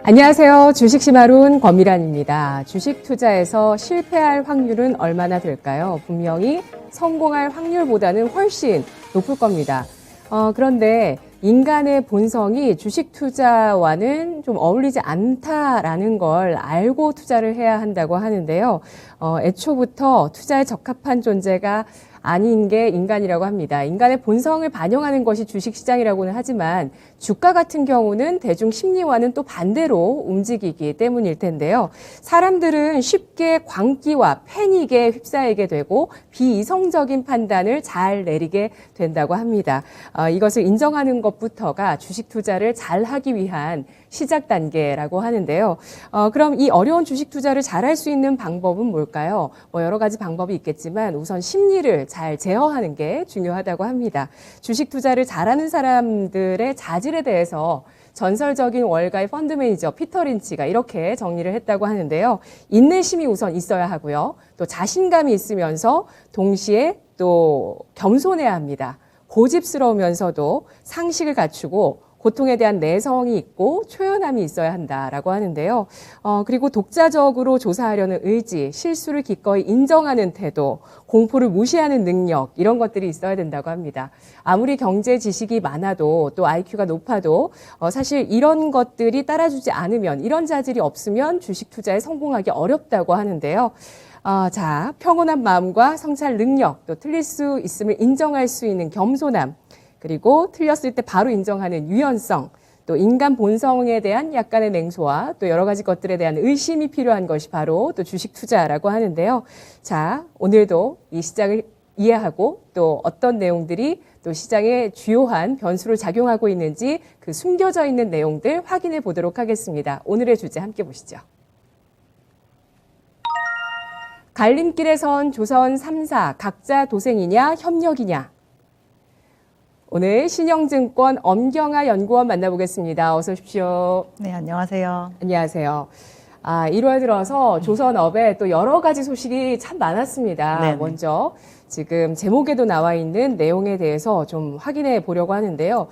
안녕하세요. 주식시마룬 권미란입니다. 주식 투자에서 실패할 확률은 얼마나 될까요? 분명히 성공할 확률보다는 훨씬 높을 겁니다. 그런데 인간의 본성이 주식 투자와는 좀 어울리지 않다라는 걸 알고 투자를 해야 한다고 하는데요. 애초부터 투자에 적합한 존재가 아닌 게 인간이라고 합니다. 인간의 본성을 반영하는 것이 주식시장이라고는 하지만 주가 같은 경우는 대중 심리와는 또 반대로 움직이기 때문일 텐데요. 사람들은 쉽게 광기와 패닉에 휩싸이게 되고 비이성적인 판단을 잘 내리게 된다고 합니다. 이것을 인정하는 것부터가 주식 투자를 잘 하기 위한 시작 단계라고 하는데요. 그럼 이 어려운 주식 투자를 잘할 수 있는 방법은 뭘까요? 여러 가지 방법이 있겠지만 우선 심리를 잘 제어하는 게 중요하다고 합니다. 주식 투자를 잘하는 사람들의 자질에 대해서 전설적인 월가의 펀드 매니저 피터 린치가 이렇게 정리를 했다고 하는데요. 인내심이 우선 있어야 하고요. 또 자신감이 있으면서 동시에 또 겸손해야 합니다. 고집스러우면서도 상식을 갖추고 고통에 대한 내성이 있고 초연함이 있어야 한다라고 하는데요. 그리고 독자적으로 조사하려는 의지, 실수를 기꺼이 인정하는 태도, 공포를 무시하는 능력 이런 것들이 있어야 된다고 합니다. 아무리 경제 지식이 많아도 또 IQ가 높아도 사실 이런 것들이 따라주지 않으면 이런 자질이 없으면 주식 투자에 성공하기 어렵다고 하는데요. 자, 평온한 마음과 성찰 능력, 또 틀릴 수 있음을 인정할 수 있는 겸손함, 그리고 틀렸을 때 바로 인정하는 유연성, 또 인간 본성에 대한 약간의 냉소와 또 여러 가지 것들에 대한 의심이 필요한 것이 바로 또 주식 투자라고 하는데요. 자, 오늘도 이 시장을 이해하고 또 어떤 내용들이 또 시장에 주요한 변수로 작용하고 있는지 그 숨겨져 있는 내용들 확인해 보도록 하겠습니다. 오늘의 주제 함께 보시죠. 갈림길에 선 조선 3사 각자 도생이냐 협력이냐. 오늘 신영증권 엄경아 연구원 만나보겠습니다. 어서 오십시오. 네, 안녕하세요. 안녕하세요. 1월 들어서 조선업에 또 여러 가지 소식이 참 많았습니다. 네네. 먼저 지금 제목에도 나와 있는 내용에 대해서 좀 확인해 보려고 하는데요.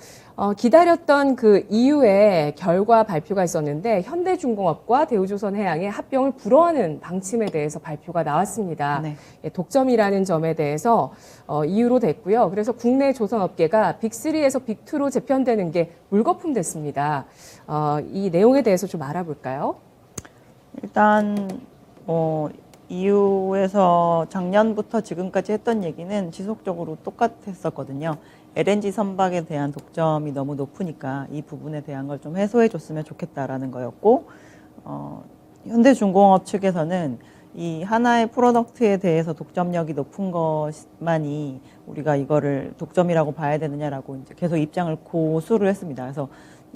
기다렸던 그 이후에 결과 발표가 있었는데 현대중공업과 대우조선해양의 합병을 불허하는 방침에 대해서 발표가 나왔습니다. 네. 독점이라는 점에 대해서 이유로 됐고요. 그래서 국내 조선업계가 빅3에서 빅2로 재편되는 게 물거품 됐습니다. 이 내용에 대해서 좀 알아볼까요? 일단 EU에서 작년부터 지금까지 했던 얘기는 지속적으로 똑같았었거든요. LNG 선박에 대한 독점이 너무 높으니까 이 부분에 대한 걸 좀 해소해 줬으면 좋겠다라는 거였고, 현대중공업 측에서는 이 하나의 프로덕트에 대해서 독점력이 높은 것만이 우리가 이거를 독점이라고 봐야 되느냐라고 이제 계속 입장을 고수를 했습니다. 그래서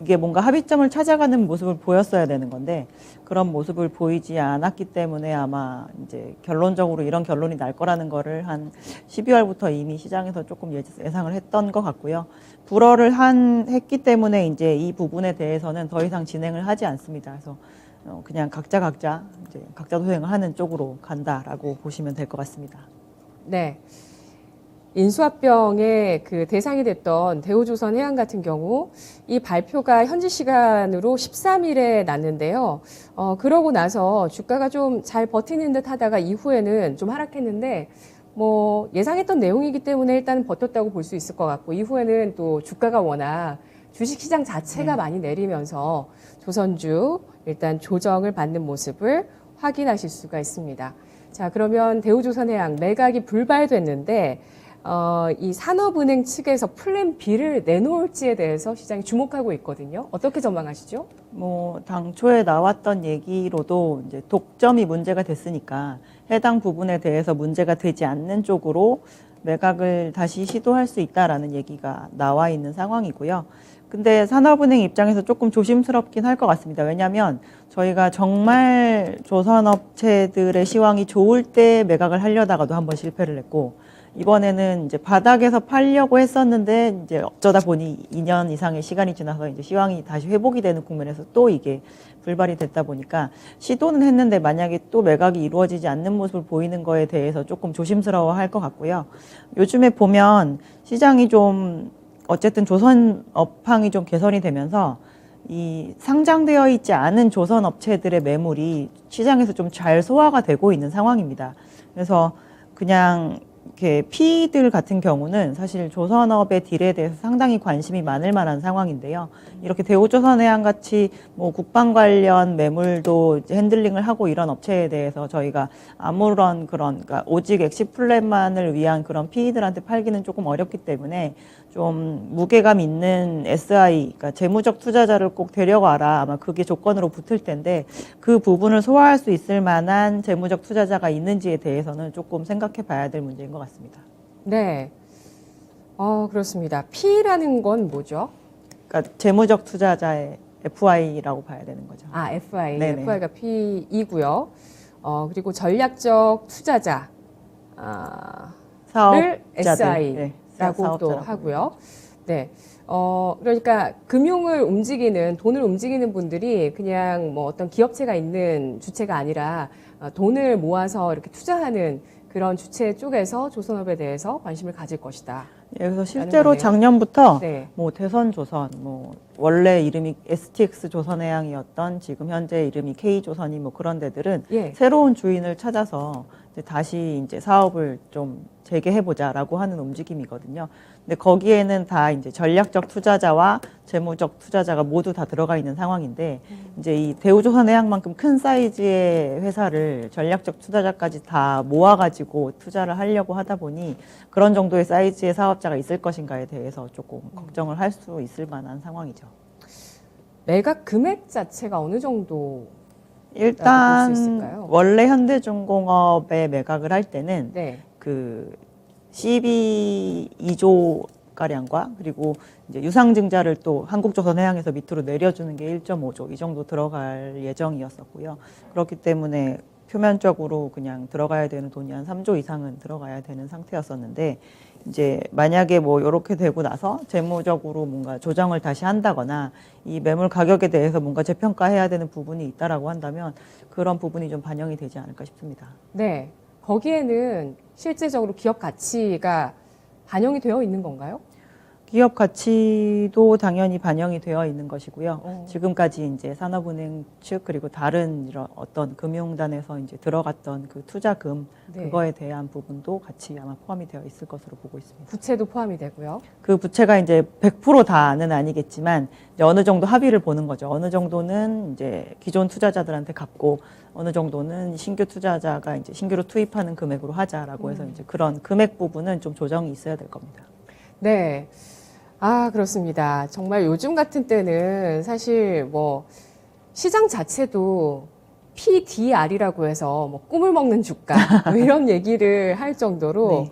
이게 뭔가 합의점을 찾아가는 모습을 보였어야 되는 건데 그런 모습을 보이지 않았기 때문에 아마 이제 결론적으로 이런 결론이 날 거라는 거를 한 12월부터 이미 시장에서 조금 예상을 했던 것 같고요. 불허를 했기 때문에 이제 이 부분에 대해서는 더 이상 진행을 하지 않습니다. 그래서 그냥 각자 이제 각자 도생을 하는 쪽으로 간다라고 보시면 될 것 같습니다. 네. 인수합병의 그 대상이 됐던 대우조선해양 같은 경우 이 발표가 현지 시간으로 13일에 났는데요. 그러고 나서 주가가 좀 잘 버티는 듯 하다가 이후에는 좀 하락했는데 예상했던 내용이기 때문에 일단은 버텼다고 볼 수 있을 것 같고 이후에는 또 주가가 워낙 주식시장 자체가 많이 내리면서 조선주 일단 조정을 받는 모습을 확인하실 수가 있습니다. 자, 그러면 대우조선해양 매각이 불발됐는데 이 산업은행 측에서 플랜 B를 내놓을지에 대해서 시장이 주목하고 있거든요. 어떻게 전망하시죠? 당초에 나왔던 얘기로도 이제 독점이 문제가 됐으니까 해당 부분에 대해서 문제가 되지 않는 쪽으로 매각을 다시 시도할 수 있다라는 얘기가 나와 있는 상황이고요. 근데 산업은행 입장에서 조금 조심스럽긴 할 것 같습니다. 왜냐하면 저희가 정말 조선업체들의 시황이 좋을 때 매각을 하려다가도 한번 실패를 했고 이번에는 이제 바닥에서 팔려고 했었는데 이제 어쩌다 보니 2년 이상의 시간이 지나서 이제 시황이 다시 회복이 되는 국면에서 또 이게 불발이 됐다 보니까 시도는 했는데 만약에 또 매각이 이루어지지 않는 모습을 보이는 거에 대해서 조금 조심스러워 할 것 같고요. 요즘에 보면 시장이 좀 어쨌든 조선 업황이 좀 개선이 되면서 이 상장되어 있지 않은 조선 업체들의 매물이 시장에서 좀 잘 소화가 되고 있는 상황입니다. 그래서 그냥 이렇게 PE들 같은 경우는 사실 조선업의 딜에 대해서 상당히 관심이 많을 만한 상황인데요. 이렇게 대우조선해양 같이 뭐 국방 관련 매물도 이제 핸들링을 하고 이런 업체에 대해서 저희가 아무런 그런 그러니까 오직 엑시플랜만을 위한 그런 PE들한테 팔기는 조금 어렵기 때문에 좀 무게감 있는 SI, 그러니까 재무적 투자자를 꼭 데려와라. 아마 그게 조건으로 붙을 텐데 그 부분을 소화할 수 있을 만한 재무적 투자자가 있는지에 대해서는 조금 생각해 봐야 될 문제인 것 같습니다. 네. 그렇습니다. P라는 건 뭐죠? 그러니까 재무적 투자자의 FI라고 봐야 되는 거죠. 아, FI. 네네. FI가 P이고요. 그리고 전략적 투자자. 를 사업자들. SI라고 또 하고요. 네. 그러니까 금융을 움직이는, 돈을 움직이는 분들이 그냥 뭐 어떤 기업체가 있는 주체가 아니라 돈을 모아서 이렇게 투자하는 그런 주체 쪽에서 조선업에 대해서 관심을 가질 것이다. 예, 그래서 실제로 거네요. 작년부터 네. 뭐 대선조선, 뭐 원래 이름이 STX 조선해양이었던 지금 현재 이름이 K조선이 뭐 그런 데들은 예. 새로운 주인을 찾아서 이제 다시 이제 사업을 좀 재개해보자라고 하는 움직임이거든요. 근데 거기에는 다 이제 전략적 투자자와 재무적 투자자가 모두 다 들어가 있는 상황인데 이제 이 대우조선해양만큼 큰 사이즈의 회사를 전략적 투자자까지 다 모아가지고 투자를 하려고 하다 보니 그런 정도의 사이즈의 사업자가 있을 것인가에 대해서 조금 걱정을 할 수 있을 만한 상황이죠. 매각 금액 자체가 어느 정도? 일단 볼수 있을까요? 원래 현대중공업에 매각을 할 때는 네. 그 CB 2조 가량과 그리고 이제 유상증자를 또 한국조선해양에서 밑으로 내려주는 게 1.5조 이 정도 들어갈 예정이었었고요. 그렇기 때문에 표면적으로 그냥 들어가야 되는 돈이 한 3조 이상은 들어가야 되는 상태였었는데 이제 만약에 뭐 이렇게 되고 나서 재무적으로 뭔가 조정을 다시 한다거나 이 매물 가격에 대해서 뭔가 재평가해야 되는 부분이 있다라고 한다면 그런 부분이 좀 반영이 되지 않을까 싶습니다. 네. 거기에는 실제적으로 기업 가치가 반영이 되어 있는 건가요? 기업 가치도 당연히 반영이 되어 있는 것이고요. 지금까지 이제 산업은행 측 그리고 다른 이런 어떤 금융단에서 이제 들어갔던 그 투자금 네. 그거에 대한 부분도 같이 아마 포함이 되어 있을 것으로 보고 있습니다. 부채도 포함이 되고요. 그 부채가 이제 100% 다는 아니겠지만 이제 어느 정도 합의를 보는 거죠. 어느 정도는 이제 기존 투자자들한테 갚고 어느 정도는 신규 투자자가 이제 신규로 투입하는 금액으로 하자라고 해서 이제 그런 금액 부분은 좀 조정이 있어야 될 겁니다. 네. 그렇습니다. 정말 요즘 같은 때는 사실 뭐 시장 자체도 PDR이라고 해서 뭐 꿈을 먹는 주가 뭐 이런 얘기를 할 정도로 네.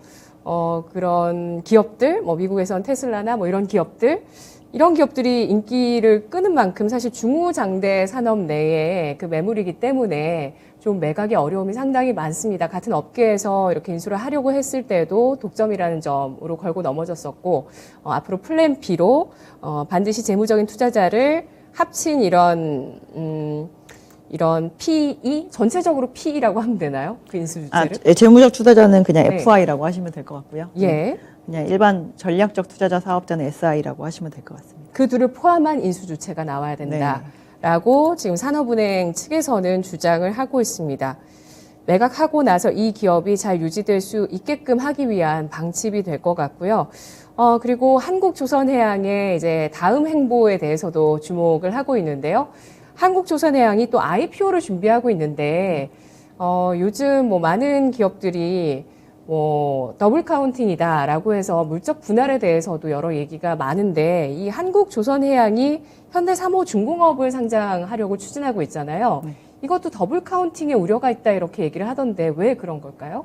그런 기업들, 뭐 미국에선 테슬라나 뭐 이런 기업들이 인기를 끄는 만큼 사실 중후장대 산업 내에 그 매물이기 때문에 좀 매각의 어려움이 상당히 많습니다. 같은 업계에서 이렇게 인수를 하려고 했을 때도 독점이라는 점으로 걸고 넘어졌었고 앞으로 플랜 B로 반드시 재무적인 투자자를 합친 이런 PE 전체적으로 PE라고 하면 되나요? 그 인수 주체를? 재무적 투자자는 그냥 네. FI라고 하시면 될 것 같고요. 예. 그냥 일반 전략적 투자자 사업자는 SI라고 하시면 될 것 같습니다. 그 둘을 포함한 인수 주체가 나와야 된다라고 지금 산업은행 측에서는 주장을 하고 있습니다. 매각하고 나서 이 기업이 잘 유지될 수 있게끔 하기 위한 방침이 될 것 같고요. 그리고 한국조선해양의 이제 다음 행보에 대해서도 주목을 하고 있는데요. 한국조선해양이 또 IPO를 준비하고 있는데 요즘 뭐 많은 기업들이 뭐 더블 카운팅이다라고 해서 물적 분할에 대해서도 여러 얘기가 많은데 이 한국조선해양이 현대사모중공업을 상장하려고 추진하고 있잖아요. 이것도 더블 카운팅의 우려가 있다 이렇게 얘기를 하던데 왜 그런 걸까요?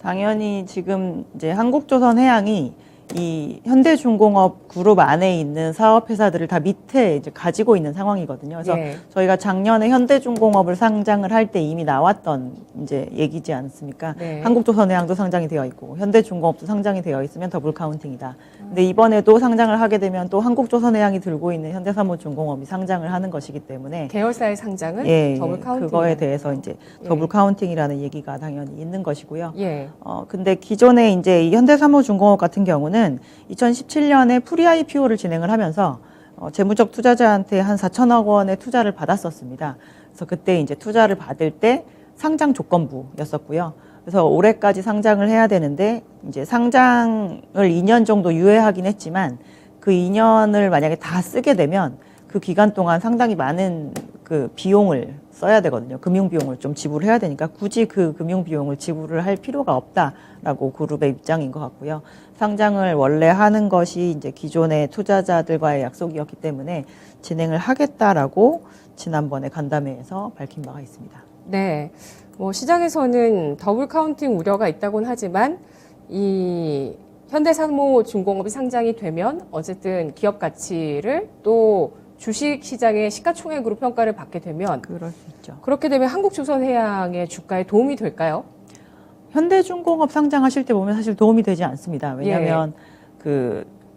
당연히 지금 이제 한국조선해양이 이 현대중공업 그룹 안에 있는 사업회사들을 다 밑에 이제 가지고 있는 상황이거든요. 그래서 예. 저희가 작년에 현대중공업을 상장을 할 때 이미 나왔던 이제 얘기지 않습니까? 네. 한국조선해양도 상장이 되어 있고 현대중공업도 상장이 되어 있으면 더블 카운팅이다. 근데 이번에도 상장을 하게 되면 또 한국조선해양이 들고 있는 현대사모중공업이 상장을 하는 것이기 때문에 계열사의 상장은 더블 카운팅 그거에 대해서 이제 더블 카운팅이라는 얘기가 당연히 있는 것이고요. 예. 근데 기존에 이제 이 현대사모중공업 같은 경우는 2017년에 프리 IPO를 진행을 하면서 재무적 투자자한테 한 4천억 원의 투자를 받았었습니다. 그래서 그때 이제 투자를 받을 때 상장 조건부였었고요. 그래서 올해까지 상장을 해야 되는데 이제 상장을 2년 정도 유예하긴 했지만 그 2년을 만약에 다 쓰게 되면 그 기간 동안 상당히 많은 그 비용을 써야 되거든요. 금융 비용을 좀 지불을 해야 되니까 굳이 그 금융 비용을 지불을 할 필요가 없다라고 그룹의 입장인 것 같고요. 상장을 원래 하는 것이 이제 기존의 투자자들과의 약속이었기 때문에 진행을 하겠다라고 지난번에 간담회에서 밝힌 바가 있습니다. 네. 뭐 시장에서는 더블 카운팅 우려가 있다고는 하지만 이 현대사무중공업이 상장이 되면 어쨌든 기업 가치를 또 주식 시장의 시가총액으로 평가를 받게 되면 그럴 수 있죠. 그렇게 되면 한국조선해양의 주가에 도움이 될까요? 현대중공업 상장하실 때 보면 사실 도움이 되지 않습니다. 왜냐하면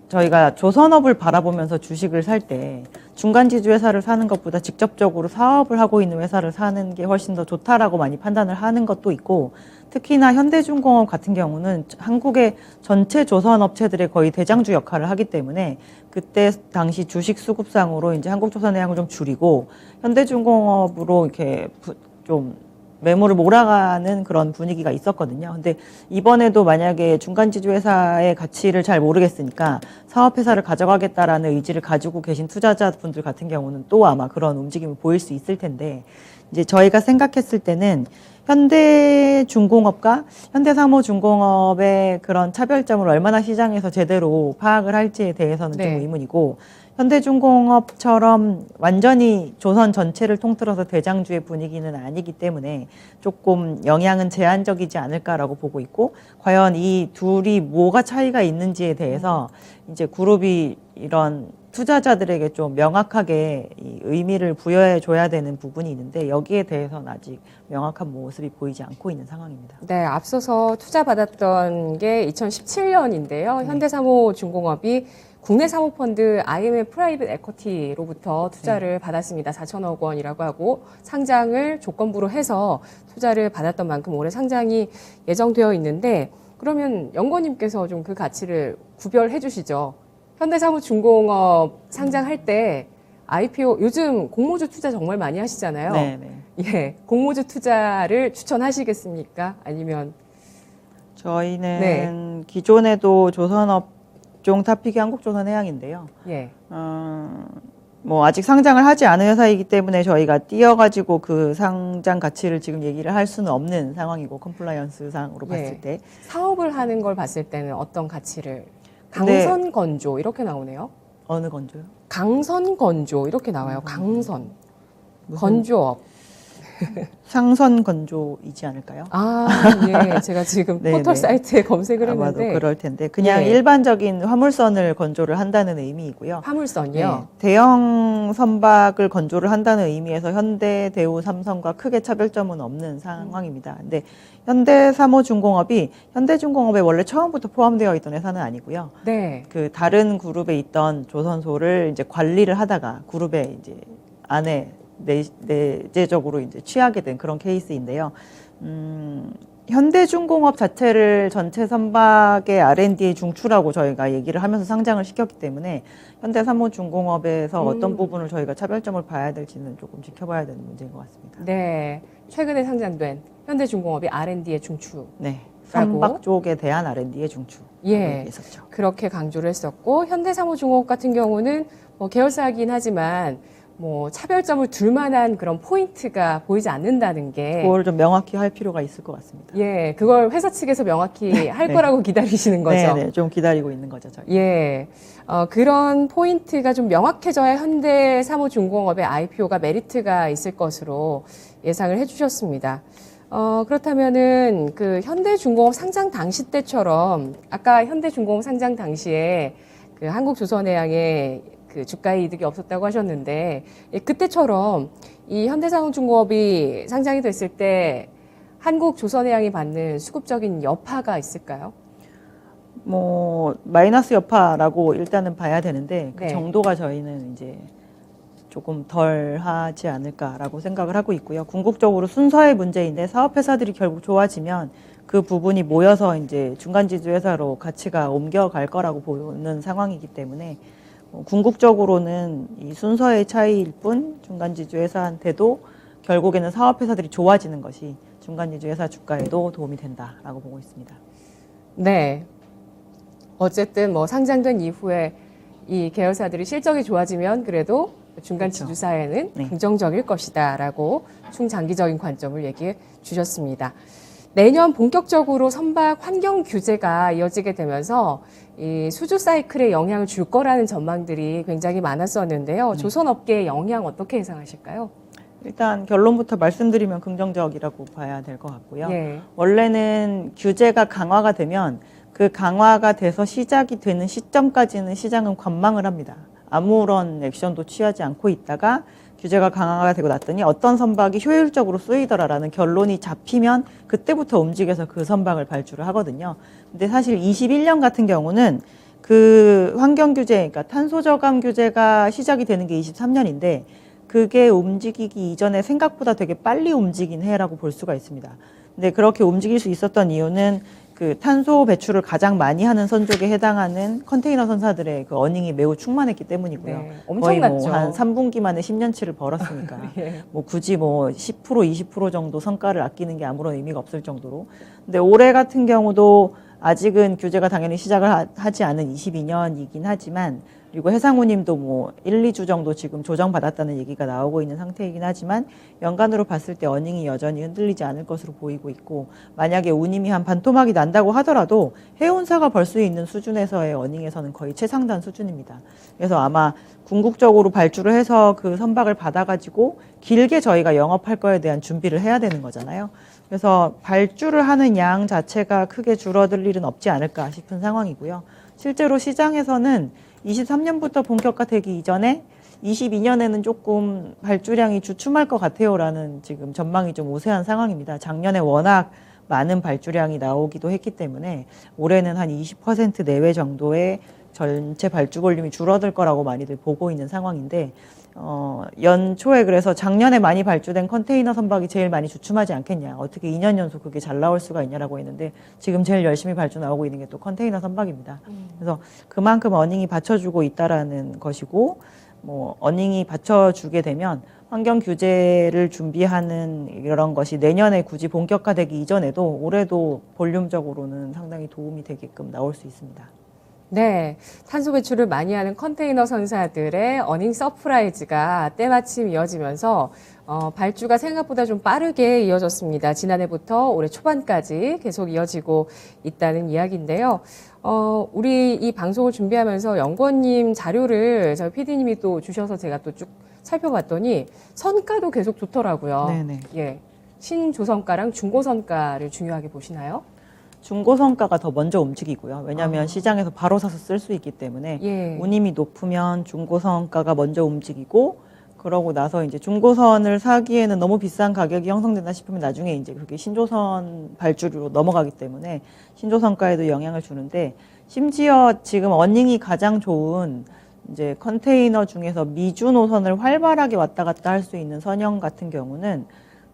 저희가 조선업을 바라보면서 주식을 살 때 중간지주 회사를 사는 것보다 직접적으로 사업을 하고 있는 회사를 사는 게 훨씬 더 좋다라고 많이 판단을 하는 것도 있고, 특히나 현대중공업 같은 경우는 한국의 전체 조선업체들의 거의 대장주 역할을 하기 때문에 그때 당시 주식 수급상으로 이제 한국조선해양을 좀 줄이고 현대중공업으로 이렇게 좀 매물을 몰아가는 그런 분위기가 있었거든요. 근데 이번에도 만약에 중간지주 회사의 가치를 잘 모르겠으니까 사업회사를 가져가겠다라는 의지를 가지고 계신 투자자분들 같은 경우는 또 아마 그런 움직임을 보일 수 있을 텐데, 이제 저희가 생각했을 때는 현대중공업과 현대사무중공업의 그런 차별점을 얼마나 시장에서 제대로 파악을 할지에 대해서는 좀 의문이고, 현대중공업처럼 완전히 조선 전체를 통틀어서 대장주의 분위기는 아니기 때문에 조금 영향은 제한적이지 않을까라고 보고 있고, 과연 이 둘이 뭐가 차이가 있는지에 대해서 이제 그룹이 이런 투자자들에게 좀 명확하게 이 의미를 부여해 줘야 되는 부분이 있는데, 여기에 대해서는 아직 명확한 모습이 보이지 않고 있는 상황입니다. 네, 앞서서 투자받았던 게 2017년인데요. 현대사무중공업이 국내 사모펀드 IMF 프라이빗 에쿼티로부터 투자를 받았습니다. 4천억 원이라고 하고 상장을 조건부로 해서 투자를 받았던 만큼 올해 상장이 예정되어 있는데, 그러면 연구원님께서 좀 그 가치를 구별해 주시죠. 현대사무중공업 상장할 때 IPO, 요즘 공모주 투자 정말 많이 하시잖아요. 네. 예, 공모주 투자를 추천하시겠습니까? 아니면 저희는 기존에도 조선업종 탑픽이 한국조선해양인데요. 예. 뭐 아직 상장을 하지 않은 회사이기 때문에 저희가 띄어가지고 그 상장 가치를 지금 얘기를 할 수는 없는 상황이고, 컴플라이언스상으로 봤을 때 사업을 하는 걸 봤을 때는 어떤 가치를? 근데 강선건조 이렇게 나오네요. 어느 건조요? 강선건조 이렇게 나와요. 강선. 건조업. 상선 건조이지 않을까요? 아, 예. 제가 지금 네네. 포털 사이트에 검색을 아마도 했는데 그럴 텐데 그냥 예. 일반적인 화물선을 건조를 한다는 의미이고요. 화물선이요. 네, 대형 선박을 건조를 한다는 의미에서 현대, 대우, 삼성과 크게 차별점은 없는 상황입니다. 근데 현대사무중공업이 현대중공업에 원래 처음부터 포함되어 있던 회사는 아니고요. 네. 그 다른 그룹에 있던 조선소를 이제 관리를 하다가 그룹에 이제 안에 내재적으로 이제 취하게 된 그런 케이스인데요. 현대중공업 자체를 전체 선박의 R&D의 중추라고 저희가 얘기를 하면서 상장을 시켰기 때문에 현대사무중공업에서 어떤 부분을 저희가 차별점을 봐야 될지는 조금 지켜봐야 되는 문제인 것 같습니다. 네. 최근에 상장된 현대중공업이 R&D의 중추. 네. 선박 쪽에 대한 R&D의 중추. 예. 있었죠. 그렇게 강조를 했었고, 현대사무중공업 같은 경우는 뭐 계열사이긴 하지만 뭐 차별점을 둘 만한 그런 포인트가 보이지 않는다는 게, 그걸 좀 명확히 할 필요가 있을 것 같습니다. 예, 그걸 회사 측에서 명확히 할 거라고 기다리시는 거죠. 네, 좀 기다리고 있는 거죠, 저희. 예, 그런 포인트가 좀 명확해져야 현대사무중공업의 IPO가 메리트가 있을 것으로 예상을 해주셨습니다. 그렇다면은 그 현대중공업 상장 당시 때처럼, 아까 현대중공업 상장 당시에 그 한국조선해양의 그 주가의 이득이 없었다고 하셨는데, 예, 그때처럼 이 현대사무중공업이 상장이 됐을 때 한국조선해양이 받는 수급적인 여파가 있을까요? 뭐 마이너스 여파라고 일단은 봐야 되는데 그 네. 정도가 저희는 이제 조금 덜 하지 않을까라고 생각을 하고 있고요. 궁극적으로 순서의 문제인데 사업회사들이 결국 좋아지면 그 부분이 모여서 이제 중간지주 회사로 가치가 옮겨갈 거라고 보는 상황이기 때문에 궁극적으로는 이 순서의 차이일 뿐 중간지주 회사한테도 결국에는 사업회사들이 좋아지는 것이 중간지주 회사 주가에도 도움이 된다라고 보고 있습니다. 네. 어쨌든 뭐 상장된 이후에 이 계열사들이 실적이 좋아지면 그래도 중간 그렇죠. 지주사에는 네. 긍정적일 것이다라고 중장기적인 관점을 얘기해 주셨습니다. 내년 본격적으로 선박 환경 규제가 이어지게 되면서 이 수주 사이클에 영향을 줄 거라는 전망들이 굉장히 많았었는데요. 조선업계의 영향 어떻게 예상하실까요? 일단 결론부터 말씀드리면 긍정적이라고 봐야 될 것 같고요. 예. 원래는 규제가 강화가 되면 그 강화가 돼서 시작이 되는 시점까지는 시장은 관망을 합니다. 아무런 액션도 취하지 않고 있다가 규제가 강화가 되고 났더니 어떤 선박이 효율적으로 쓰이더라라는 결론이 잡히면 그때부터 움직여서 그 선박을 발주를 하거든요. 근데 사실 21년 같은 경우는 그 환경 규제, 그러니까 탄소 저감 규제가 시작이 되는 게 23년인데 그게 움직이기 이전에 생각보다 되게 빨리 움직인 해라고 볼 수가 있습니다. 근데 그렇게 움직일 수 있었던 이유는 그 탄소 배출을 가장 많이 하는 선족에 해당하는 컨테이너 선사들의 그 어닝이 매우 충만했기 때문이고요. 네, 거의 엄청났죠. 뭐 한 3분기 만에 10년치를 벌었으니까 예. 뭐 굳이 뭐 10% 20% 정도 성과를 아끼는 게 아무런 의미가 없을 정도로. 근데 올해 같은 경우도 아직은 규제가 당연히 시작을 하지 않은 22년이긴 하지만 그리고 해상우님도 뭐 1, 2주 정도 지금 조정받았다는 얘기가 나오고 있는 상태이긴 하지만 연간으로 봤을 때 어닝이 여전히 흔들리지 않을 것으로 보이고 있고 만약에 운임이 한 반토막이 난다고 하더라도 해운사가 벌 수 있는 수준에서의 어닝에서는 거의 최상단 수준입니다. 그래서 아마 궁극적으로 발주를 해서 그 선박을 받아가지고 길게 저희가 영업할 거에 대한 준비를 해야 되는 거잖아요. 그래서 발주를 하는 양 자체가 크게 줄어들 일은 없지 않을까 싶은 상황이고요. 실제로 시장에서는 23년부터 본격화되기 이전에 22년에는 조금 발주량이 주춤할 것 같아요라는 지금 전망이 좀 우세한 상황입니다. 작년에 워낙 많은 발주량이 나오기도 했기 때문에 올해는 한 20% 내외 정도의 전체 발주 볼륨이 줄어들 거라고 많이들 보고 있는 상황인데 연초에 그래서 작년에 많이 발주된 컨테이너 선박이 제일 많이 주춤하지 않겠냐. 어떻게 2년 연속 그게 잘 나올 수가 있냐라고 했는데 지금 제일 열심히 발주 나오고 있는 게 또 컨테이너 선박입니다. 그래서 그만큼 어닝이 받쳐주고 있다라는 것이고 뭐 어닝이 받쳐주게 되면 환경 규제를 준비하는 이런 것이 내년에 굳이 본격화되기 이전에도 올해도 볼륨적으로는 상당히 도움이 되게끔 나올 수 있습니다. 네, 탄소 배출을 많이 하는 컨테이너 선사들의 어닝 서프라이즈가 때마침 이어지면서 발주가 생각보다 좀 빠르게 이어졌습니다. 지난해부터 올해 초반까지 계속 이어지고 있다는 이야기인데요. 우리 이 방송을 준비하면서 연구원님 자료를 저희 PD님이 또 주셔서 제가 또 쭉 살펴봤더니 선가도 계속 좋더라고요. 네네. 예, 신조선가랑 중고선가를 중요하게 보시나요? 중고선가가 더 먼저 움직이고요. 왜냐하면 시장에서 바로 사서 쓸 수 있기 때문에 예. 운임이 높으면 중고선가가 먼저 움직이고 그러고 나서 이제 중고선을 사기에는 너무 비싼 가격이 형성된다 싶으면 나중에 이제 그게 신조선 발주로 넘어가기 때문에 신조선가에도 영향을 주는데 심지어 지금 어닝이 가장 좋은 이제 컨테이너 중에서 미주 노선을 활발하게 왔다 갔다 할 수 있는 선형 같은 경우는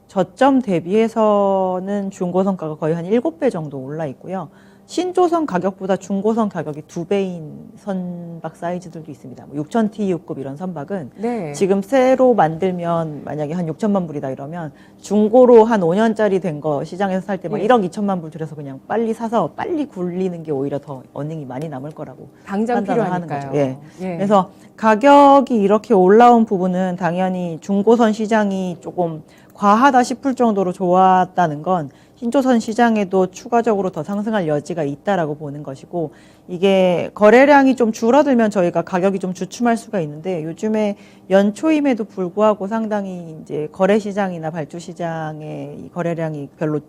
저점 대비해서는 중고선가가 거의 한 7배 정도 올라 있고요. 신조선 가격보다 중고선 가격이 2배인 선박 사이즈들도 있습니다. 6,000 TU급 이런 선박은 네. 지금 새로 만들면 만약에 한 6천만 불이다 이러면 중고로 한 5년짜리 된 거 시장에서 살 때 막 예. 1억 2천만 불 들여서 그냥 빨리 사서 빨리 굴리는 게 오히려 더 어닝이 많이 남을 거라고 당장 판단을 하는 필요하니까요. 거죠. 예. 예. 그래서 가격이 이렇게 올라온 부분은 당연히 중고선 시장이 조금 과하다 싶을 정도로 좋았다는 건 신조선 시장에도 추가적으로 더 상승할 여지가 있다라고 보는 것이고 이게 거래량이 좀 줄어들면 저희가 가격이 좀 주춤할 수가 있는데 요즘에 연초임에도 불구하고 상당히 이제 거래 시장이나 발주 시장의 이 거래량이 별로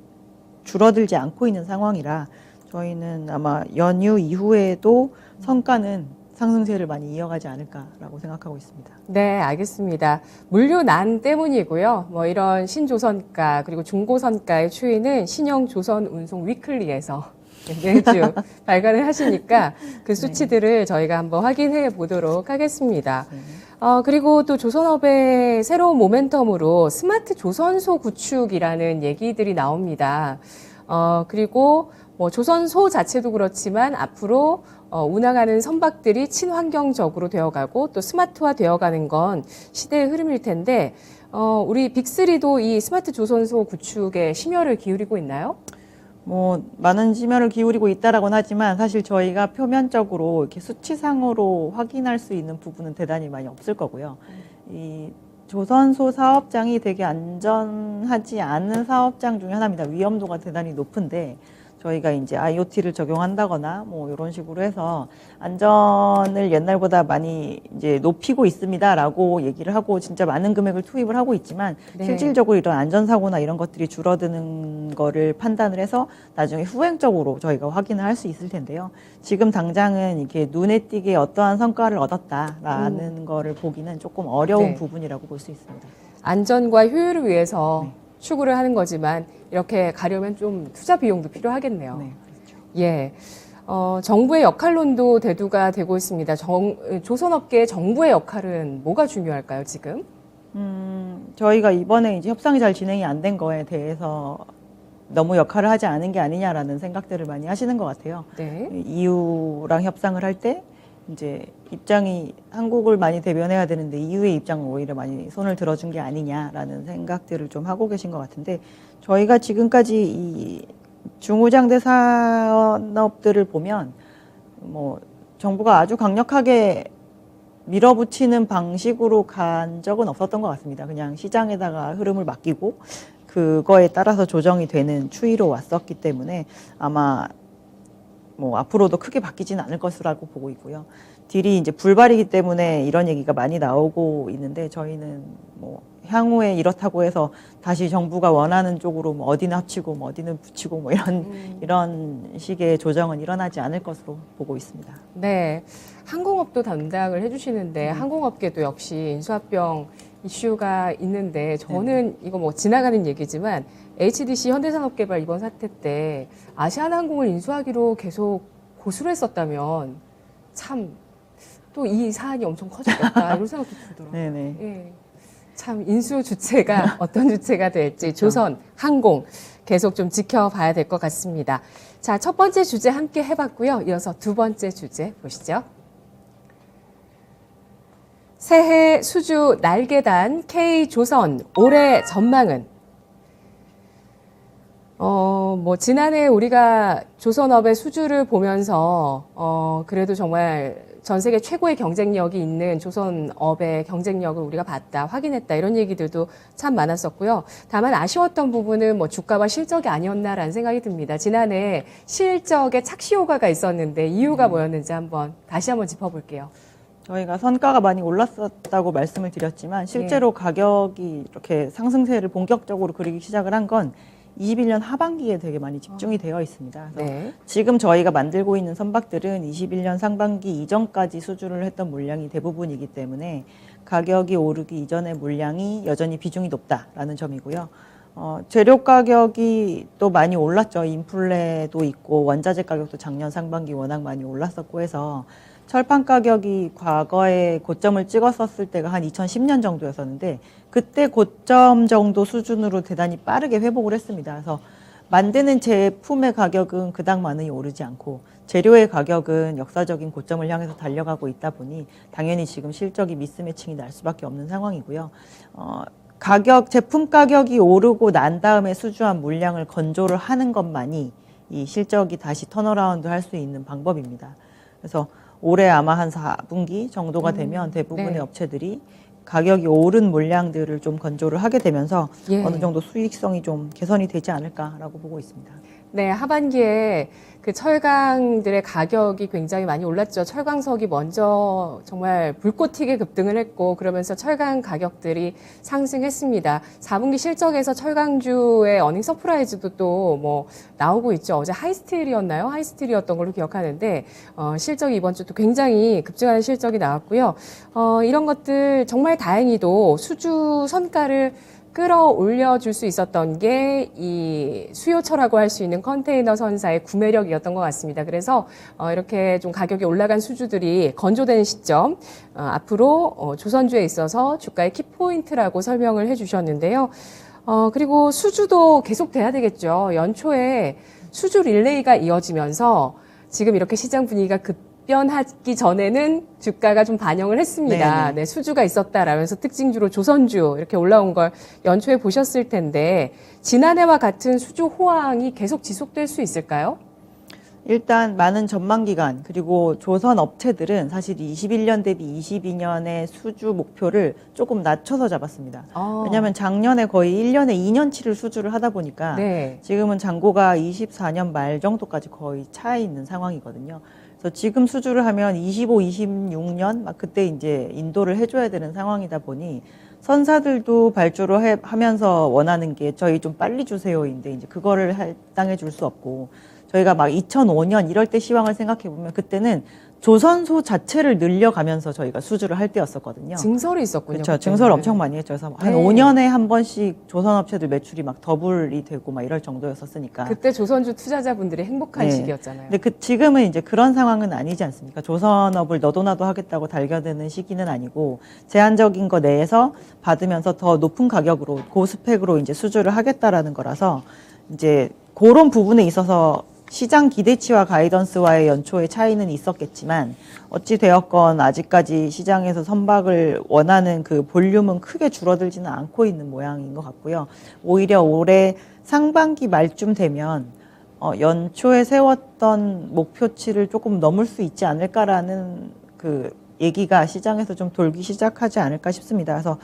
줄어들지 않고 있는 상황이라 저희는 아마 연휴 이후에도 성과는 상승세를 많이 이어가지 않을까라고 생각하고 있습니다. 네, 알겠습니다. 물류난 때문이고요. 뭐 이런 신조선가 그리고 중고선가의 추이는 신형조선운송 위클리에서 매주 발간을 하시니까 그 수치들을 저희가 한번 확인해 보도록 하겠습니다. 그리고 또 조선업의 새로운 모멘텀으로 스마트 조선소 구축이라는 얘기들이 나옵니다. 그리고 뭐 조선소 자체도 그렇지만 앞으로 운항하는 선박들이 친환경적으로 되어가고 또 스마트화 되어가는 건 시대의 흐름일 텐데 우리 빅3도 이 스마트 조선소 구축에 심혈을 기울이고 있나요? 뭐 많은 심혈을 기울이고 있다라고는 하지만 사실 저희가 표면적으로 이렇게 수치상으로 확인할 수 있는 부분은 대단히 많이 없을 거고요. 이 조선소 사업장이 되게 안전하지 않은 사업장 중에 하나입니다. 위험도가 대단히 높은데 저희가 이제 IoT를 적용한다거나 뭐 이런 식으로 해서 안전을 옛날보다 많이 이제 높이고 있습니다라고 얘기를 하고 진짜 많은 금액을 투입을 하고 있지만 네. 실질적으로 이런 안전사고나 이런 것들이 줄어드는 거를 판단을 해서 나중에 후행적으로 저희가 확인을 할 수 있을 텐데요. 지금 당장은 이렇게 눈에 띄게 어떠한 성과를 얻었다라는 거를 보기는 조금 어려운 네. 부분이라고 볼 수 있습니다. 안전과 효율을 위해서 추구를 하는 거지만 이렇게 가려면 좀 투자 비용도 필요하겠네요. 네, 그렇죠. 예. 정부의 역할론도 대두가 되고 있습니다. 조선업계의 정부의 역할은 뭐가 중요할까요, 지금? 저희가 이번에 이제 협상이 잘 진행이 안 된 거에 대해서 너무 역할을 하지 않은 게 아니냐라는 생각들을 많이 하시는 것 같아요. 네. EU랑 협상을 할 때 이제 입장이 한국을 많이 대변해야 되는데 EU의 입장을 오히려 많이 손을 들어준 게 아니냐라는 생각들을 좀 하고 계신 것 같은데 저희가 지금까지 이 중후장대 산업들을 보면 뭐 정부가 아주 강력하게 밀어붙이는 방식으로 간 적은 없었던 것 같습니다. 그냥 시장에다가 흐름을 맡기고 그거에 따라서 조정이 되는 추이로 왔었기 때문에 아마 뭐 앞으로도 크게 바뀌지는 않을 것이라고 보고 있고요. 딜이 이제 불발이기 때문에 이런 얘기가 많이 나오고 있는데 저희는 뭐 향후에 이렇다고 해서 다시 정부가 원하는 쪽으로 뭐 어디는 합치고 뭐 어디는 붙이고 뭐 이런 식의 조정은 일어나지 않을 것으로 보고 있습니다. 네. 항공업도 담당을 해주시는데 항공업계도 역시 인수합병 이슈가 있는데 저는 이거 뭐 지나가는 얘기지만 HDC 현대산업개발 이번 사태 때 아시아나항공을 인수하기로 계속 고수를 했었다면 참 또 이 사안이 엄청 커졌겠다 이런 생각도 들더라고요. 네네. 예. 참 인수 주체가 어떤 주체가 될지 조선, 항공 계속 좀 지켜봐야 될 것 같습니다. 자, 첫 번째 주제 함께 해봤고요. 이어서 두 번째 주제 보시죠. 새해 수주 날개단 K조선 올해 전망은? 뭐 지난해 우리가 조선업의 수주를 보면서 그래도 정말 전 세계 최고의 경쟁력이 있는 조선업의 경쟁력을 우리가 봤다, 확인했다 이런 얘기들도 참 많았었고요. 다만 아쉬웠던 부분은 뭐 주가와 실적이 아니었나라는 생각이 듭니다. 지난해 실적에 착시 효과가 있었는데 이유가 뭐였는지 다시 한번 짚어볼게요. 저희가 선가가 많이 올랐었다고 말씀을 드렸지만 실제로 가격이 이렇게 상승세를 본격적으로 그리기 시작을 한 건 21년 하반기에 되게 많이 집중이 되어 있습니다. 그래서 네. 지금 저희가 만들고 있는 선박들은 21년 상반기 이전까지 수주를 했던 물량이 대부분이기 때문에 가격이 오르기 이전의 물량이 여전히 비중이 높다라는 점이고요. 재료 가격이 또 많이 올랐죠. 인플레도 있고 원자재 가격도 작년 상반기 워낙 많이 올랐었고 해서 철판 가격이 과거에 고점을 찍었었을 때가 한 2010년 정도였었는데 그때 고점 정도 수준으로 대단히 빠르게 회복을 했습니다. 그래서 만드는 제품의 가격은 그닥 많이 오르지 않고 재료의 가격은 역사적인 고점을 향해서 달려가고 있다 보니 당연히 지금 실적이 미스매칭이 날 수밖에 없는 상황이고요. 제품 가격이 오르고 난 다음에 수주한 물량을 건조를 하는 것만이 이 실적이 다시 턴어라운드 할 수 있는 방법입니다. 그래서 올해 아마 한 4분기 정도가 되면 대부분의 네. 업체들이 가격이 오른 물량들을 좀 건조를 하게 되면서 예. 어느 정도 수익성이 좀 개선이 되지 않을까라고 보고 있습니다. 네, 하반기에 그 철강들의 가격이 굉장히 많이 올랐죠. 철강석이 먼저 정말 불꽃 튀게 급등을 했고 그러면서 철강 가격들이 상승했습니다. 4분기 실적에서 철강주의 어닝 서프라이즈도 또 뭐 나오고 있죠. 어제 하이스틸이었나요? 하이스틸이었던 걸로 기억하는데 실적이 이번 주 또 굉장히 급증하는 실적이 나왔고요. 이런 것들 정말 다행히도 수주 선가를 끌어올려 줄 수 있었던 게 이 수요처라고 할 수 있는 컨테이너 선사의 구매력이었던 것 같습니다. 그래서 이렇게 좀 가격이 올라간 수주들이 건조되는 시점 앞으로 조선주에 있어서 주가의 키포인트라고 설명을 해주셨는데요. 그리고 수주도 계속 돼야 되겠죠. 연초에 수주 릴레이가 이어지면서 지금 이렇게 시장 분위기가 급변하기 전에는 주가가 좀 반영을 했습니다. 네네. 네, 수주가 있었다라면서 특징주로 조선주 이렇게 올라온 걸 연초에 보셨을 텐데 지난해와 같은 수주 호황이 계속 지속될 수 있을까요? 일단 많은 전망 기관 그리고 조선 업체들은 사실 21년 대비 22년의 수주 목표를 조금 낮춰서 잡았습니다. 왜냐하면 작년에 거의 1년에 2년치를 수주를 하다 보니까 네. 지금은 잔고가 24년 말 정도까지 거의 차 있는 상황이거든요. 그래서 지금 수주를 하면 25, 26년 막 그때 이제 인도를 해줘야 되는 상황이다 보니 선사들도 발주를 하면서 원하는 게 저희 좀 빨리 주세요인데 이제 그거를 할당해 줄 수 없고 저희가 막 2005년 이럴 때 시황을 생각해 보면 그때는 조선소 자체를 늘려가면서 저희가 수주를 할 때였었거든요. 증설이 있었군요. 그렇죠. 그때는. 증설 엄청 많이 했죠. 그래서 한 네. 5년에 한 번씩 조선업체들 매출이 막 더블이 되고 막 이럴 정도였었으니까. 그때 조선주 투자자분들이 행복한 네. 시기였잖아요. 근데 지금은 이제 그런 상황은 아니지 않습니까? 조선업을 너도 나도 하겠다고 달겨드는 시기는 아니고 제한적인 거 내에서 받으면서 더 높은 가격으로 고스펙으로 이제 수주를 하겠다라는 거라서 이제 그런 부분에 있어서 시장 기대치와 가이던스와의 연초의 차이는 있었겠지만 어찌 되었건 아직까지 시장에서 선박을 원하는 그 볼륨은 크게 줄어들지는 않고 있는 모양인 것 같고요. 오히려 올해 상반기 말쯤 되면 연초에 세웠던 목표치를 조금 넘을 수 있지 않을까라는 그 얘기가 시장에서 좀 돌기 시작하지 않을까 싶습니다. 그래서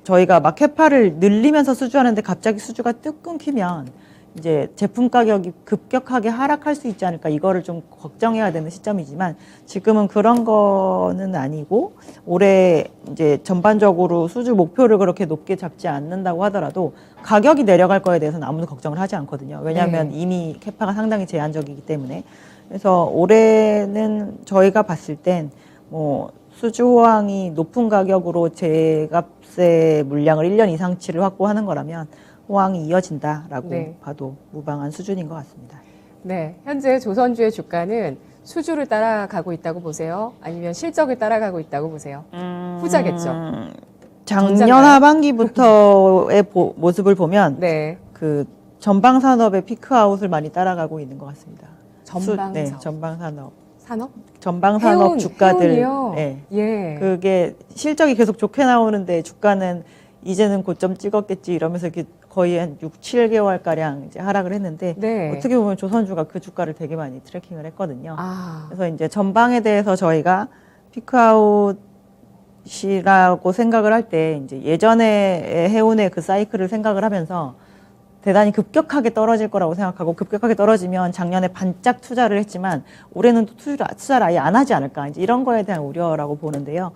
저희가 막 캐파를 늘리면서 수주하는데 갑자기 수주가 뚝 끊기면 이제 제품 가격이 급격하게 하락할 수 있지 않을까 이거를 좀 걱정해야 되는 시점이지만 지금은 그런 거는 아니고 올해 이제 전반적으로 수주 목표를 그렇게 높게 잡지 않는다고 하더라도 가격이 내려갈 거에 대해서는 아무도 걱정을 하지 않거든요. 왜냐하면 이미 캐파가 상당히 제한적이기 때문에. 그래서 올해는 저희가 봤을 땐 뭐 수주 호황이 높은 가격으로 제값의 물량을 1년 이상치를 확보하는 거라면 호황이 이어진다라고 네. 봐도 무방한 수준인 것 같습니다. 네, 현재 조선주의 주가는 수주를 따라가고 있다고 보세요? 아니면 실적을 따라가고 있다고 보세요? 후자겠죠. 작년 전장가요? 하반기부터의 모습을 보면 네, 그 전방 산업의 피크아웃을 많이 따라가고 있는 것 같습니다. 전방 네, 사업. 전방 산업. 산업? 전방 산업 주가들. 해운이요? 네. 예. 그게 실적이 계속 좋게 나오는데 주가는 이제는 고점 찍었겠지 이러면서 이렇게 거의 한 6, 7개월 가량 이제 하락을 했는데 네. 어떻게 보면 조선주가 그 주가를 되게 많이 트래킹을 했거든요. 아, 그래서 이제 전방에 대해서 저희가 피크아웃이라고 생각을 할 때 이제 예전에 해운의 그 사이클을 생각을 하면서 대단히 급격하게 떨어질 거라고 생각하고 급격하게 떨어지면 작년에 반짝 투자를 했지만 올해는 또 투자를 아예 안 하지 않을까 이제 이런 거에 대한 우려라고 보는데요.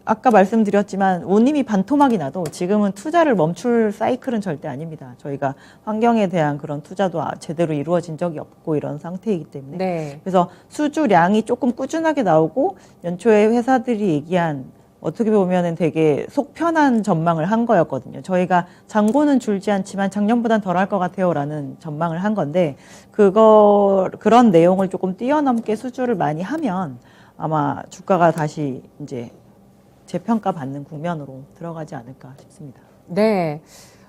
아까 말씀드렸지만 운임이 반토막이 나도 지금은 투자를 멈출 사이클은 절대 아닙니다. 저희가 환경에 대한 그런 투자도 제대로 이루어진 적이 없고 이런 상태이기 때문에 네. 그래서 수주량이 조금 꾸준하게 나오고 연초에 회사들이 얘기한 어떻게 보면은 되게 속 편한 전망을 한 거였거든요. 저희가 잔고는 줄지 않지만 작년보단 덜할 것 같아요라는 전망을 한 건데 그런 내용을 조금 뛰어넘게 수주를 많이 하면 아마 주가가 다시 이제 재평가 받는 국면으로 들어가지 않을까 싶습니다. 네.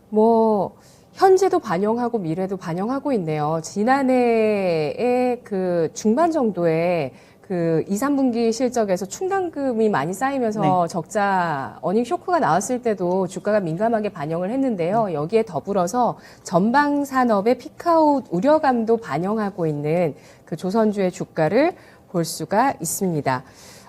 뭐, 현재도 반영하고 미래도 반영하고 있네요. 지난해에 그 중반 정도에 그 2, 3분기 실적에서 충당금이 많이 쌓이면서 적자 어닝 쇼크가 나왔을 때도 주가가 민감하게 반영을 했는데요. 여기에 더불어서 전방 산업의 피크아웃 우려감도 반영하고 있는 그 조선주의 주가를 볼 수가 있습니다.